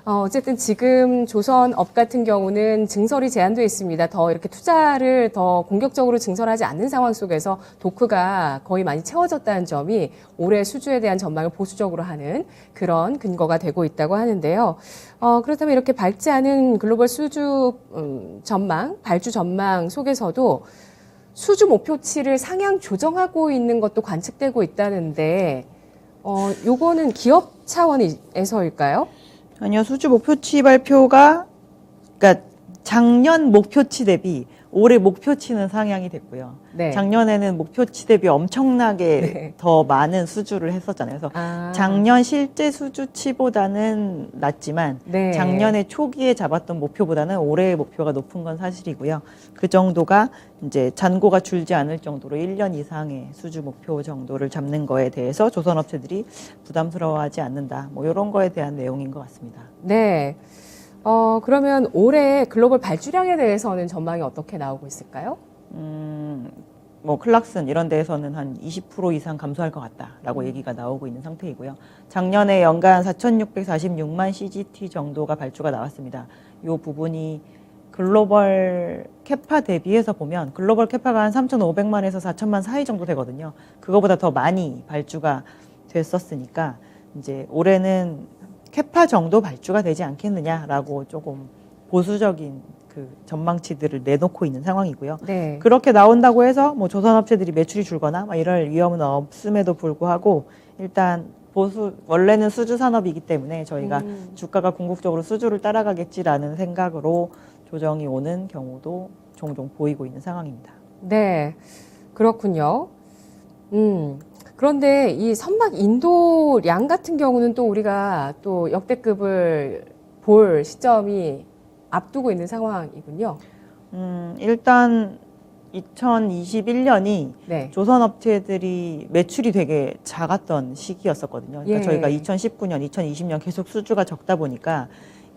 어쨌든 지금 조선업 같은 경우는 증설이 제한되어 있습니다. 더 이렇게 투자를 더 공격적으로 증설하지 않는 상황 속에서 도크가 거의 많이 채워졌다는 점이 올해 수주에 대한 전망을 보수적으로 하는 그런 근거가 되고 있다고 하는데요. 그렇다면 이렇게 밝지 않은 글로벌 수주 발주 전망 속에서도 수주 목표치를 상향 조정하고 있는 것도 관측되고 있다는데 요거는 기업 차원에서일까요? 아니요, 수주 목표치 발표가, 그러니까 작년 목표치 대비 올해 목표치는 상향이 됐고요. 네. 작년에는 목표치 대비 엄청나게 네. 더 많은 수주를 했었잖아요. 그래서 작년 실제 수주치보다는 낮지만 네. 작년에 초기에 잡았던 목표보다는 올해의 목표가 높은 건 사실이고요. 그 정도가 이제 잔고가 줄지 않을 정도로 1년 이상의 수주 목표 정도를 잡는 거에 대해서 조선업체들이 부담스러워하지 않는다. 뭐 이런 거에 대한 내용인 것 같습니다. 네. 그러면 올해 글로벌 발주량에 대해서는 전망이 어떻게 나오고 있을까요? 뭐 클락슨 이런 데에서는 한 20% 이상 감소할 것 같다라고 얘기가 나오고 있는 상태이고요. 작년에 연간 4,646만 CGT 정도가 발주가 나왔습니다. 이 부분이 글로벌 캐파 대비해서 보면 글로벌 캐파가 한 3,500만에서 4,000만 사이 정도 되거든요. 그거보다 더 많이 발주가 됐었으니까 이제 올해는 캐파 정도 발주가 되지 않겠느냐라고 조금 보수적인 그 전망치들을 내놓고 있는 상황이고요. 네. 그렇게 나온다고 해서 뭐 조선업체들이 매출이 줄거나 막 이럴 위험은 없음에도 불구하고 일단 원래는 수주 산업이기 때문에 저희가 주가가 궁극적으로 수주를 따라가겠지라는 생각으로 조정이 오는 경우도 종종 보이고 있는 상황입니다. 네. 그렇군요. 그런데 이 선박 인도량 같은 경우는 또 우리가 또 역대급을 볼 시점이 앞두고 있는 상황이군요. 일단 2021년이 네. 조선업체들이 매출이 되게 작았던 시기였었거든요. 그러니까 예. 저희가 2019년, 2020년 계속 수주가 적다 보니까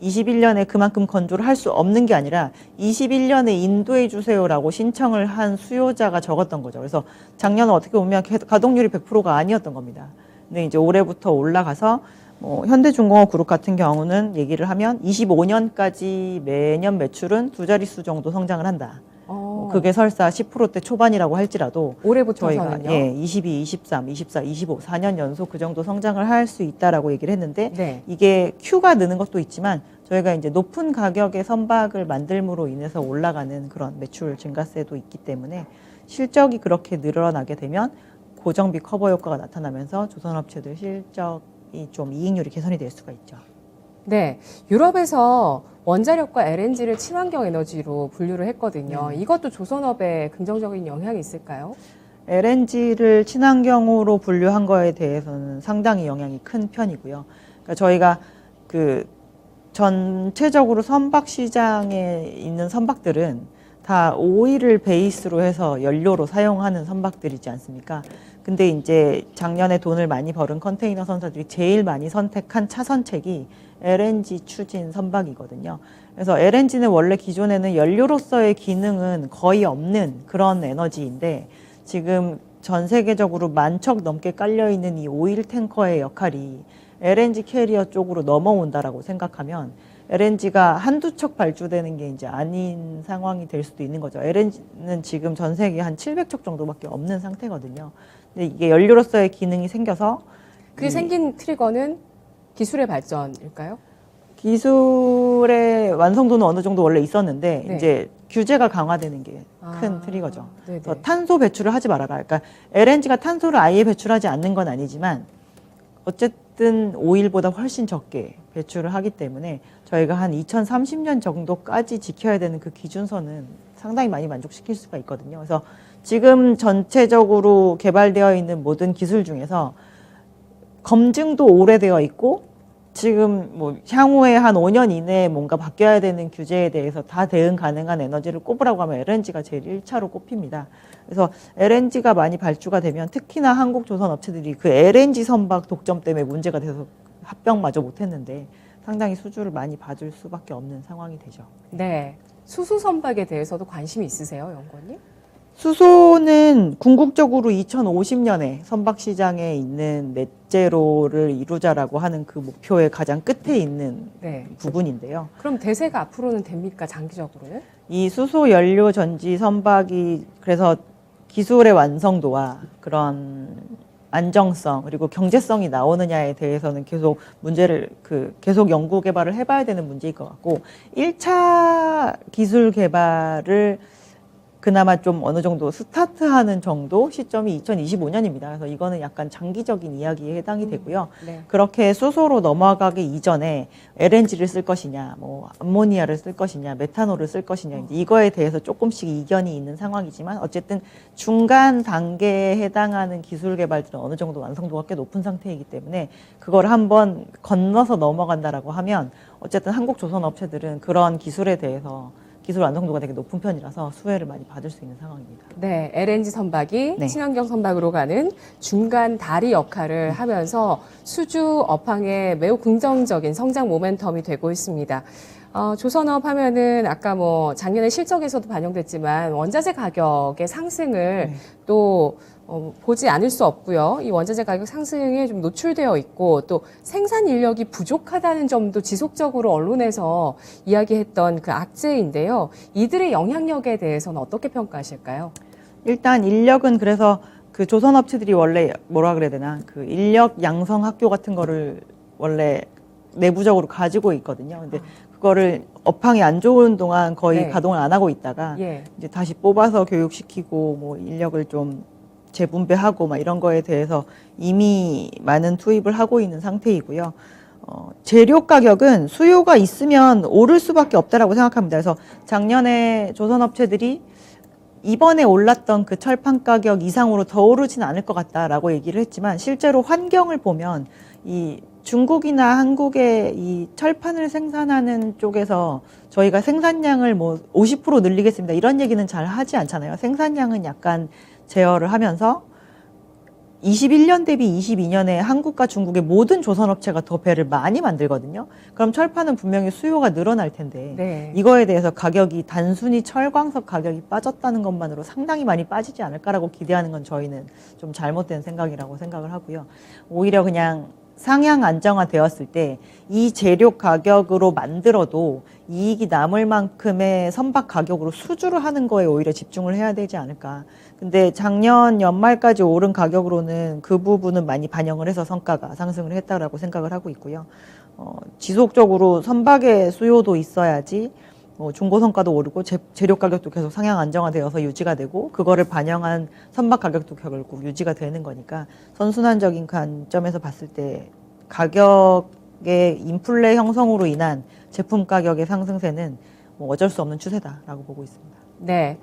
21년에 그만큼 건조를 할 수 없는 게 아니라 21년에 인도해 주세요라고 신청을 한 수요자가 적었던 거죠. 그래서 작년은 어떻게 보면 가동률이 100%가 아니었던 겁니다. 근데 이제 올해부터 올라가서 뭐 현대중공업 그룹 같은 경우는 얘기를 하면 25년까지 매년 매출은 두 자릿수 정도 성장을 한다. 그게 설사 10%대 초반이라고 할지라도 올해부터서는요? 저희가 22, 23, 24, 25, 4년 연속 그 정도 성장을 할 수 있다라고 얘기를 했는데 네. 이게 Q가 느는 것도 있지만 저희가 이제 높은 가격의 선박을 만들므로 인해서 올라가는 그런 매출 증가세도 있기 때문에 실적이 그렇게 늘어나게 되면 고정비 커버 효과가 나타나면서 조선업체들 실적이 좀 이익률이 개선이 될 수가 있죠. 네. 유럽에서 원자력과 LNG를 친환경 에너지로 분류를 했거든요. 이것도 조선업에 긍정적인 영향이 있을까요? LNG를 친환경으로 분류한 거에 대해서는 상당히 영향이 큰 편이고요. 그러니까 저희가 그 전체적으로 선박 시장에 있는 선박들은 다 오일을 베이스로 해서 연료로 사용하는 선박들이지 않습니까? 근데 이제 작년에 돈을 많이 벌은 컨테이너 선사들이 제일 많이 선택한 차선책이 LNG 추진 선박이거든요. 그래서 LNG는 원래 기존에는 연료로서의 기능은 거의 없는 그런 에너지인데 지금 전 세계적으로 10,000척 넘게 깔려있는 이 오일 탱커의 역할이 LNG 캐리어 쪽으로 넘어온다라고 생각하면 LNG가 한두 척 발주되는 게 이제 아닌 상황이 될 수도 있는 거죠. LNG는 지금 전 세계에 한 700척 정도밖에 없는 상태거든요. 근데 이게 연료로서의 기능이 생겨서 그게 생긴 트리거는 기술의 발전일까요? 기술의 완성도는 어느 정도 원래 있었는데 네. 이제 규제가 강화되는 게 큰 트리거죠. 네네. 그래서 탄소 배출을 하지 말아라. 그러니까 LNG가 탄소를 아예 배출하지 않는 건 아니지만 어쨌든 오일보다 훨씬 적게 배출을 하기 때문에 저희가 한 2030년 정도까지 지켜야 되는 그 기준선은 상당히 많이 만족시킬 수가 있거든요. 그래서 지금 전체적으로 개발되어 있는 모든 기술 중에서 검증도 오래되어 있고 지금 뭐 향후에 한 5년 이내에 뭔가 바뀌어야 되는 규제에 대해서 다 대응 가능한 에너지를 꼽으라고 하면 LNG가 제일 1차로 꼽힙니다. 그래서 LNG가 많이 발주가 되면 특히나 한국 조선 업체들이 그 LNG 선박 독점 때문에 문제가 돼서 합병마저 못했는데 상당히 수주를 많이 받을 수밖에 없는 상황이 되죠. 네. 수소 선박에 대해서도 관심이 있으세요, 연구원님? 수소는 궁극적으로 2050년에 선박 시장에 있는 넷제로를 이루자라고 하는 그 목표의 가장 끝에 있는 네. 부분인데요. 그럼 대세가 앞으로는 됩니까, 장기적으로는? 이 수소 연료 전지 선박이 그래서 기술의 완성도와 그런 안정성 그리고 경제성이 나오느냐에 대해서는 계속 문제를 계속 연구 개발을 해봐야 되는 문제일 것 같고 1차 기술 개발을 그나마 좀 어느 정도 스타트하는 정도 시점이 2025년입니다. 그래서 이거는 약간 장기적인 이야기에 해당이 되고요. 네. 그렇게 수소로 넘어가기 이전에 LNG를 쓸 것이냐, 뭐 암모니아를 쓸 것이냐, 메탄올을 쓸 것이냐, 이제 이거에 대해서 조금씩 이견이 있는 상황이지만 어쨌든 중간 단계에 해당하는 기술 개발들은 어느 정도 완성도가 꽤 높은 상태이기 때문에 그걸 한번 건너서 넘어간다라고 하면 어쨌든 한국 조선 업체들은 그런 기술에 대해서 기술 완성도가 되게 높은 편이라서 수혜를 많이 받을 수 있는 상황입니다. 네, LNG 선박이 네. 친환경 선박으로 가는 중간 다리 역할을 하면서 수주 업황에 매우 긍정적인 성장 모멘텀이 되고 있습니다. 조선업 하면은 아까 뭐 작년에 실적에서도 반영됐지만 원자재 가격의 상승을 네. 또 보지 않을 수 없고요. 이 원자재 가격 상승에 좀 노출되어 있고 또 생산 인력이 부족하다는 점도 지속적으로 언론에서 이야기했던 그 악재인데요. 이들의 영향력에 대해서는 어떻게 평가하실까요? 일단 인력은 그래서 그 조선업체들이 원래 뭐라 그래야 되나 그 인력 양성 학교 같은 거를 원래 내부적으로 가지고 있거든요. 근데 그거를 업황이 안 좋은 동안 거의 네. 가동을 안 하고 있다가 예. 이제 다시 뽑아서 교육시키고 뭐 인력을 좀 재분배하고 막 이런 거에 대해서 이미 많은 투입을 하고 있는 상태이고요. 재료 가격은 수요가 있으면 오를 수밖에 없다라고 생각합니다. 그래서 작년에 조선업체들이 이번에 올랐던 그 철판 가격 이상으로 더 오르진 않을 것 같다라고 얘기를 했지만 실제로 환경을 보면 이 중국이나 한국의 이 철판을 생산하는 쪽에서 저희가 생산량을 뭐 50% 늘리겠습니다. 이런 얘기는 잘 하지 않잖아요. 생산량은 약간 제어를 하면서 21년 대비 22년에 한국과 중국의 모든 조선업체가 더 배를 많이 만들거든요. 그럼 철판은 분명히 수요가 늘어날 텐데 네. 이거에 대해서 가격이 단순히 철광석 가격이 빠졌다는 것만으로 상당히 많이 빠지지 않을까라고 기대하는 건 저희는 좀 잘못된 생각이라고 생각을 하고요. 오히려 그냥 상향 안정화되었을 때 이 재료 가격으로 만들어도 이익이 남을 만큼의 선박 가격으로 수주를 하는 거에 오히려 집중을 해야 되지 않을까. 근데 작년 연말까지 오른 가격으로는 그 부분은 많이 반영을 해서 성과가 상승을 했다라고 생각을 하고 있고요. 지속적으로 선박의 수요도 있어야지 중고 성과도 오르고 재료 가격도 계속 상향 안정화되어서 유지가 되고 그거를 반영한 선박 가격도 결국 유지가 되는 거니까 선순환적인 관점에서 봤을 때 가격의 인플레 형성으로 인한 제품 가격의 상승세는 뭐 어쩔 수 없는 추세다라고 보고 있습니다. 네.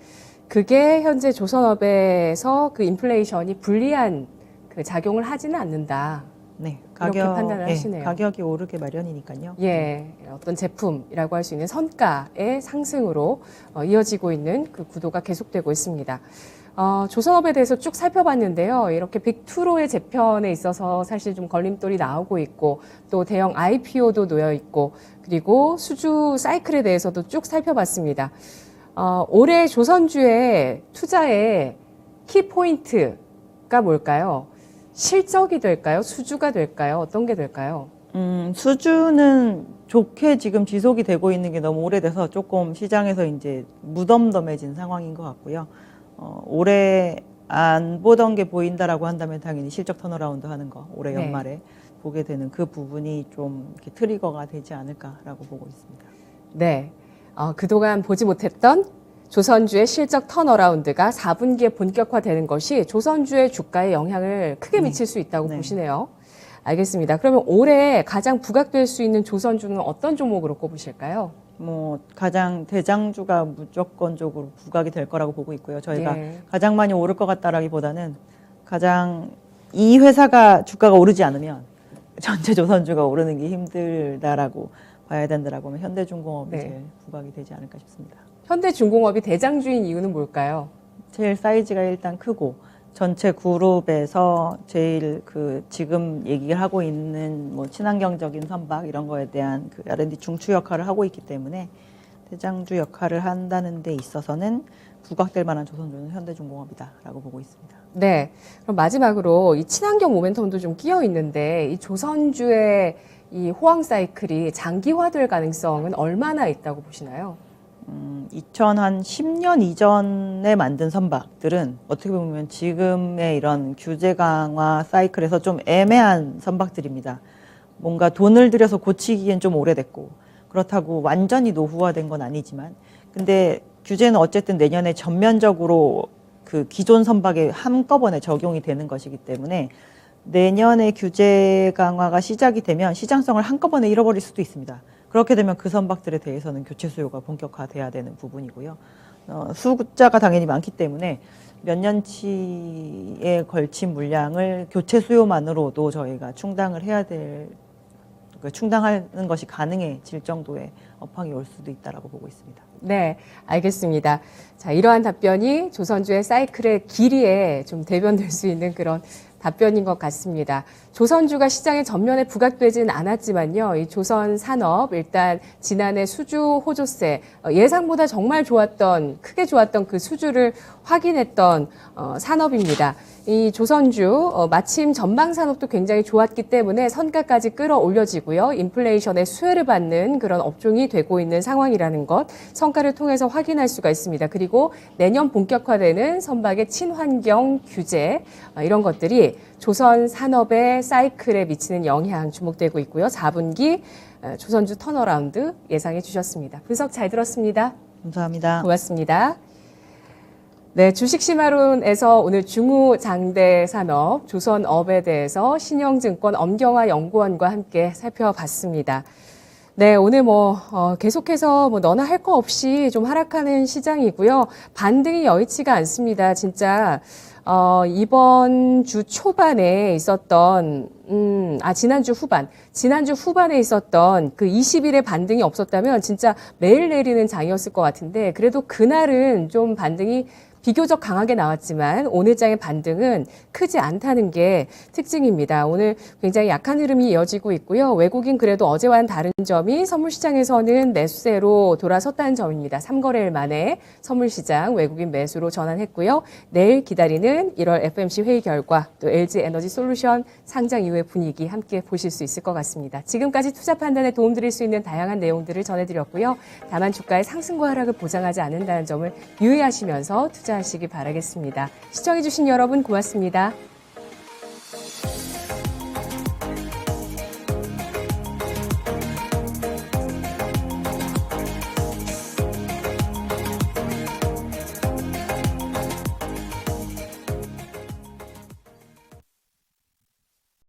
그게 현재 조선업에서 그 인플레이션이 불리한 그 작용을 하지는 않는다. 네, 이렇게 판단을 하시네요. 가격이 오르게 마련이니까요. 예, 어떤 제품이라고 할 수 있는 선가의 상승으로 이어지고 있는 그 구도가 계속되고 있습니다. 조선업에 대해서 쭉 살펴봤는데요. 이렇게 빅2로의 재편에 있어서 사실 좀 걸림돌이 나오고 있고 또 대형 IPO도 놓여 있고 그리고 수주 사이클에 대해서도 쭉 살펴봤습니다. 올해 조선주의 투자의 키포인트가 뭘까요? 실적이 될까요? 수주가 될까요? 어떤 게 될까요? 수주는 좋게 지금 지속이 되고 있는 게 너무 오래돼서 조금 시장에서 이제 무덤덤해진 상황인 것 같고요. 올해 안 보던 게 보인다라고 한다면 당연히 실적 턴어라운드 하는 거 올해 네. 연말에 보게 되는 그 부분이 좀 이렇게 트리거가 되지 않을까라고 보고 있습니다. 네. 그동안 보지 못했던 조선주의 실적 턴어라운드가 4분기에 본격화되는 것이 조선주의 주가에 영향을 크게 미칠 수 있다고 네. 보시네요. 알겠습니다. 그러면 올해 가장 부각될 수 있는 조선주는 어떤 종목으로 꼽으실까요? 뭐 가장 대장주가 무조건적으로 부각이 될 거라고 보고 있고요. 저희가 예. 가장 많이 오를 것 같다라기보다는 가장 이 회사가 주가가 오르지 않으면 전체 조선주가 오르는 게 힘들다라고 봐야 된다라고 하면 현대중공업이 네. 제일 부각이 되지 않을까 싶습니다. 현대중공업이 대장주인 이유는 뭘까요? 제일 사이즈가 일단 크고 전체 그룹에서 제일 그 지금 얘기를 하고 있는 뭐 친환경적인 선박 이런 거에 대한 그 R&D 중추 역할을 하고 있기 때문에 대장주 역할을 한다는 데 있어서는 부각될 만한 조선주는 현대중공업이다라고 보고 있습니다. 네. 그럼 마지막으로 이 친환경 모멘텀도 좀 끼어 있는데 이 조선주의 이 호황 사이클이 장기화될 가능성은 얼마나 있다고 보시나요? 2010년 이전에 만든 선박들은 어떻게 보면 지금의 이런 규제 강화 사이클에서 좀 애매한 선박들입니다. 뭔가 돈을 들여서 고치기엔 좀 오래됐고 그렇다고 완전히 노후화된 건 아니지만 근데 규제는 어쨌든 내년에 전면적으로 그 기존 선박에 한꺼번에 적용이 되는 것이기 때문에 내년에 규제 강화가 시작이 되면 시장성을 한꺼번에 잃어버릴 수도 있습니다. 그렇게 되면 그 선박들에 대해서는 교체 수요가 본격화돼야 되는 부분이고요. 숫자가 당연히 많기 때문에 몇 년치에 걸친 물량을 교체 수요만으로도 저희가 충당을 해야 될, 충당하는 것이 가능해질 정도의 업황이 올 수도 있다라고 보고 있습니다. 네, 알겠습니다. 자, 이러한 답변이 조선주의 사이클의 길이에 좀 대변될 수 있는 그런 답변인 것 같습니다. 조선주가 시장에 전면에 부각되지는 않았지만요. 이 조선 산업 일단 지난해 수주 호조세 예상보다 정말 좋았던 크게 좋았던 그 수주를 확인했던 산업입니다. 이 조선주 마침 전방 산업도 굉장히 좋았기 때문에 선가까지 끌어올려지고요. 인플레이션의 수혜를 받는 그런 업종이 되고 있는 상황이라는 것 성과를 통해서 확인할 수가 있습니다. 그리고 내년 본격화되는 선박의 친환경 규제 이런 것들이 조선 산업의 사이클에 미치는 영향 주목되고 있고요. 4분기 조선주 턴어라운드 예상해 주셨습니다. 분석 잘 들었습니다. 감사합니다. 고맙습니다. 네, 주식시마론에서 오늘 중후장대 산업, 조선업에 대해서 신영증권 엄경화 연구원과 함께 살펴봤습니다. 네, 오늘 계속해서 너나 할 거 없이 좀 하락하는 시장이고요. 반등이 여의치가 않습니다. 진짜, 이번 주 초반에 있었던, 지난주 후반에 있었던 그 20일의 반등이 없었다면 진짜 매일 내리는 장이었을 것 같은데, 그래도 그날은 좀 반등이 비교적 강하게 나왔지만 오늘 장의 반등은 크지 않다는 게 특징입니다. 오늘 굉장히 약한 흐름이 이어지고 있고요. 외국인 그래도 어제와는 다른 점이 선물시장에서는 매수세로 돌아섰다는 점입니다. 3거래일 만에 선물시장 외국인 매수로 전환했고요. 내일 기다리는 1월 FMC 회의 결과 또 LG에너지솔루션 상장 이후의 분위기 함께 보실 수 있을 것 같습니다. 지금까지 투자 판단에 도움드릴 수 있는 다양한 내용들을 전해드렸고요. 다만 주가의 상승과 하락을 보장하지 않는다는 점을 유의하시면서 투자하시기 바라겠습니다. 시청해주신 여러분 고맙습니다.